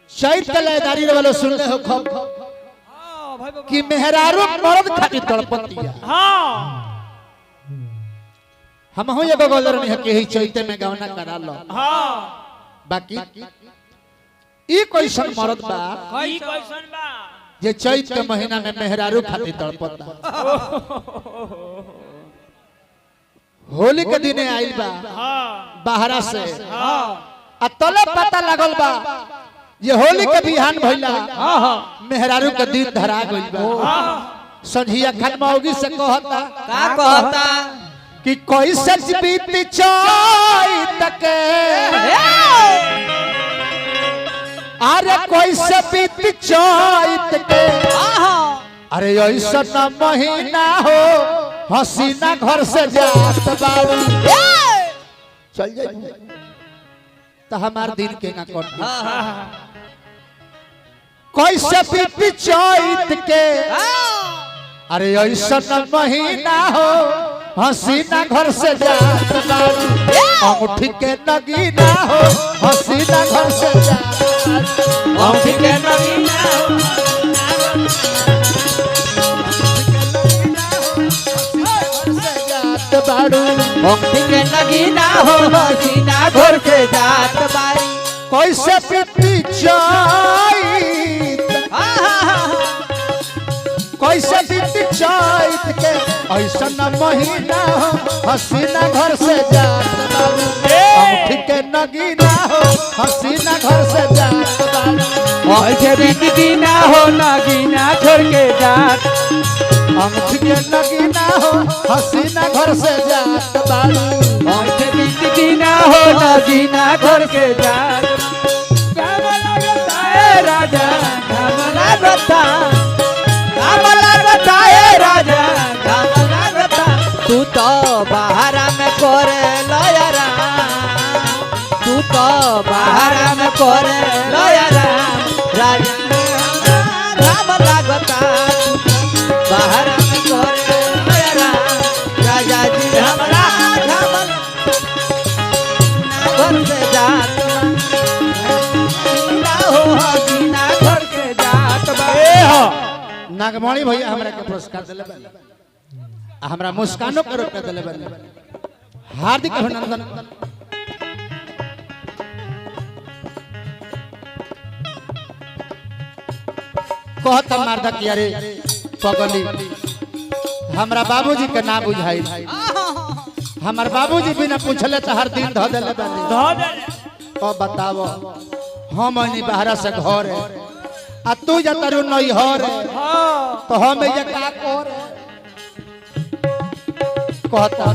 चैत लयदारी वाला सुनले हो खब कि मेहरारू मर्द खातिर तड़पतिया। हां हम हो एगो गोलर नहीं है कि ही चैते में गवना करा लो। हां बाकी ई कैसन मर्द बा कई कैसन बा जे चैत के महीना में मेहरारू खातिर तड़पता। होली के दिने आइल बा हां बाहरा से हां आ तले पता लगल बा ये होली के बिहान भइला। हां हां मेहरारू के दिन धरा गइल बा। हां संझिया खन मौगी से कहता का कहता कि कैसे बीत चैत के अरे कैसे बीत चैत के अरे ऐसा न महीना हो हसीना घर से जात बाबू चल जाए तो हमार दिन के ना कट कैसे बीत चैत के अरे ऐसा न महीना हो हसीना घर से जात बाबू अंगूठी के नगीना हो हसीना घर से जात अंगूठी के नगीना हो बाड़ू अंगूठी के नगीना हो हसीना घर से जात बारी कैसे पीती चैत कैसे बीती चैत के ऐसा न महीना हो हसीना घर से जात बाबू अंगूठी के नगीना हो हसीना घर से जात बाबू ऐसे बीती हो नगीना छोड़ के जात अंगूठी के नगीना हो हसीना घर से जात बाबू ऐसे बीती हो नगीना छोड़ के जात काम लगता है राजा काम लगता है राजा काम लगता तू तो बाहर में करे लयरा तू तो बाहर में करे लयरा राजा काम लगता बाहर में करे लयरा राजा जी हमरा काम घर से जात ना हो हसीना घर के जात बा नागमणि भैया हमरा के पुरस्कार दिले बा हमरा मुस्कानो के रूप में दिले बा हार्दिक अभिनंदन। कहत मारदा कि अरे पगली हमरा बाबूजी के ना बुझाई हमर बाबूजी बिना पूछले तो हर दिन ध देले बानी धो दे तो बताओ हम नहीं बाहर से घर है आ तू जतरू नहीं हो रे तो हम ये का कर कहता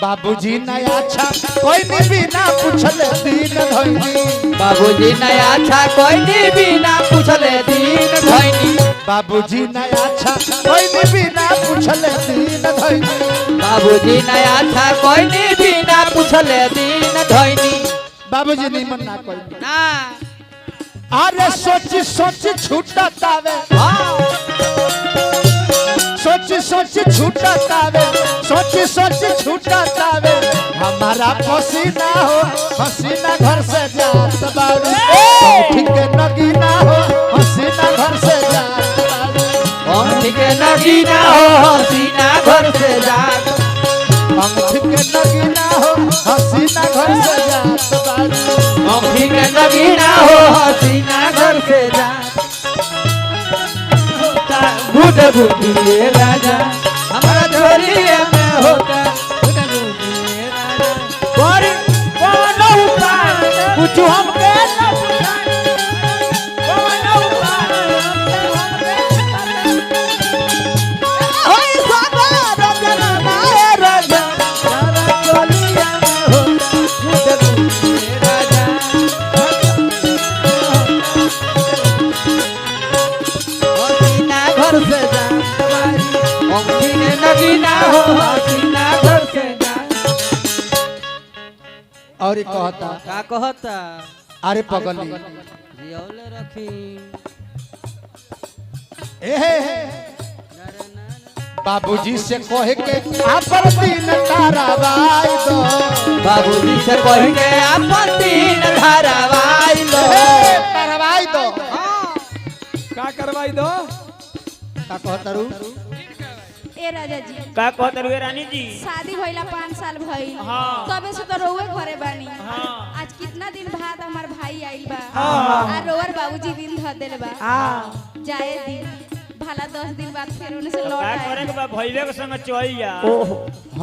बाबूजी नया अच्छा कोई नहीं बिना पूछले दिन धइनी बाबूजी नया अच्छा कोई नहीं बिना पूछले दिन धइनी बाबूजी नया अच्छा कोई नहीं बिना पूछले दिन धइनी बाबूजी नया अच्छा कोई नहीं बिना पूछले दिन धइनी बाबूजी नहीं मना कोई ना अरे सोची सोची छूटतावे सोची सोची छूटतावे सोची सोची छूटतावे हमारा पसीना हो हसीना घर से जात बारू ठीक नगीना हो हसीना घर से जात बारू ठीक नगीना हो हसीना घर से जात ठीक नगीना हो हसीना घर से जात बारू ठीक नगीना हो हसीना घर से जात बुध बुधिए राजा हमारा झोलिए में होता बुध बुधिए राजा पर कौन उपाय कुछ हमके न बुझाए कौन उपाय ओए सादा रजना नाए राजा हमारा झोलिए में होता बुध बुधिए राजा हसीना घर से नगीना हो हसीना घर से और कहता का कहता अरे पगली जियौले रखी बाबूजी से कह के आपन दिन ताराबाई दो बाबूजी से कह के आपन दिन धारावाई लो ताराबाई का करवाई दो का कहतरू ए राजा जी का कहत रुए रानी जी शादी भइला 5 साल भइल हाँ। तबे से तो रोवे घरे बानी हाँ। आज कितना दिन बाद हमार भाई आइल बा हाँ। आ रोवर बाबूजी दिन ध देले बा जाए दिन भला 10 दिन बाद फिर उन्हें से तो लौट का आए करे के बा भइले के संग चल जा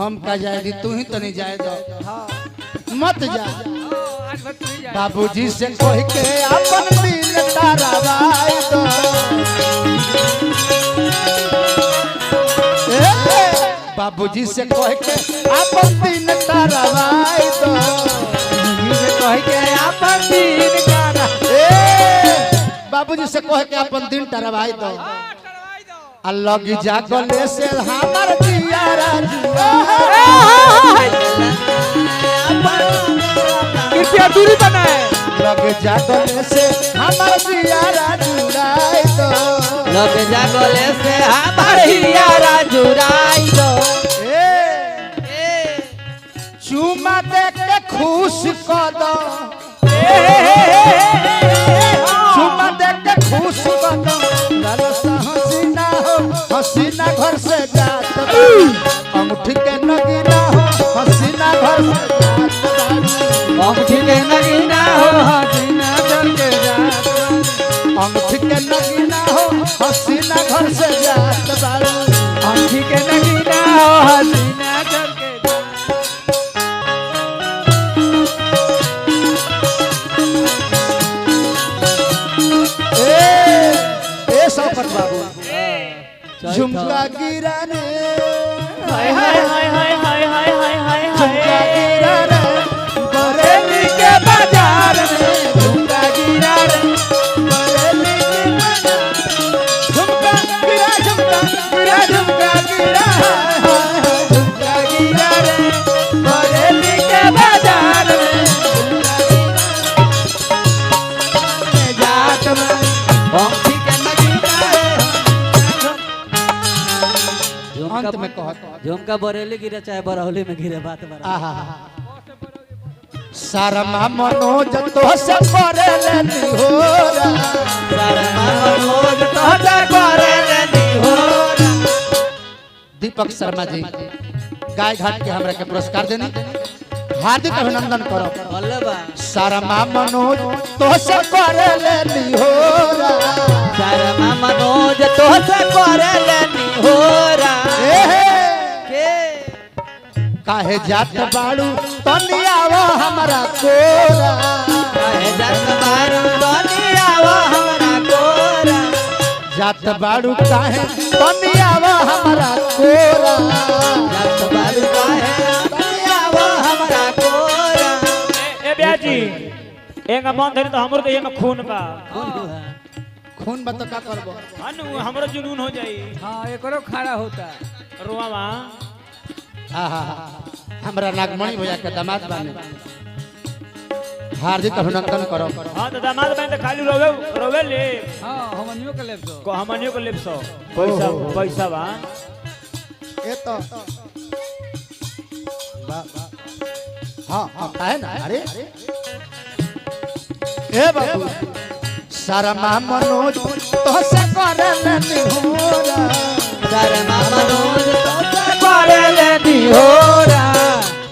हम का जाए दी तू ही तो नहीं जाए दो मत जा आज भर तू ही जा बाबूजी से कह के अपन दिल तारा भाई दो बाबूजी से कह के अपन दिल तारा भाई दो कह के अपन दिन करा बाबूजी से कह के अपन दिन तारा भाई दो करवाई दो अल्लाह की जागले से हमर दिया कृपया दूरी बनाए लग जागले से हमर दिया जुड़ाई दो लग जागले से हमार हियारा जुराई दो चुमा दे के खुश कर दो चुमा दे के खुश कर दो ललसा हसीना हो हसीना घर से जात बा। अंगूठी के नगीना हो हसीना घर से जात बा। अंगूठी के नगीना हो हसीना चल के जा अंगूठी के नगीना हो हसीना घर से जात बारू अंगूठी के नगीना हो हसीना चल के जा ए सौकत बाबू झुमका गिरा रे हाय हाय हाय हाय हाय हाय हाय हाय झुमका हाय गिरा रे बरेली के बाजार में झुमका गिरा रे बरेली के बाजार झुमका गिरा झुमका गिरा हाय हाय हाय झुमका गिरा रे बरेली के बाजार में जात में अंगूठी के नगीना अंत में कहत झुमका बरेली गिरे चाहे बरौली में गिरे बात बरा आहा शर्मा मनोज तो से करे लेनी हो सारा मनोज तो जा करे लेनी हो दीपक शर्मा जी गाय घाट के हमरा के पुरस्कार देनी हार्दिक अभिनंदन करो बोले बा शर्मा मनोज तो से करे लेनी हो सारा मनोज तो जा करे लेनी हो के काहे जात बाड़ू तनियावा हमरा कोरा काहे जात बारू दुनियावा हमरा कोरा जात बाड़ू काहे तनियावा हमरा कोरा जात बारू काहे दुनियावा हमरा कोरा ए ब्याजी एंगा मन धरी तो हमरो देह में खून बा खून बत का करबो अनु हमरो जुनून हो जाई हां एकरो खड़ा होता रोवा आहा हमरा नागमणि भैया के दामाद बाने हार्दिक अभिनंदन करो हां तो दामाद बहन तो खाली रोवे ले हां हमनियो के लेब को हमनियो को लेब सो पैसा पैसा बा ये तो हाँ हाँ है ना अरे ए बाबू शर्मा मनोज तो से करे लेनी होरा शर्मा मनोज तो जा करे लेनी हो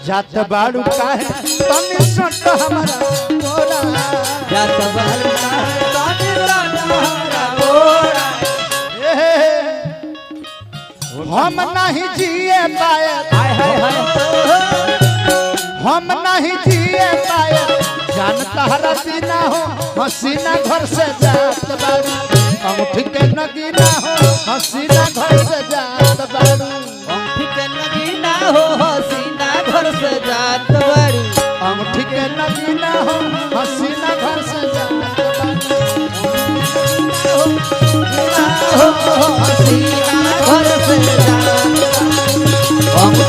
जात बाड़ू काहे तनी सट हमरा कोरा जात बारू काहे दुनियावा हमरा कोरा हम नहीं जिए पाए हाय हाय हाय हम नहीं जिए पाए जान तहरा बिना हो हसीना घर से जात बाड़ू अंगूठी के नगीना हो हसीना घर से जात बाड़ू अंगूठी के नगीना हो हसीना घर से जात बारू अंगूठी के नगीना हो हसीना घर से जात हसीना घर से जात बारू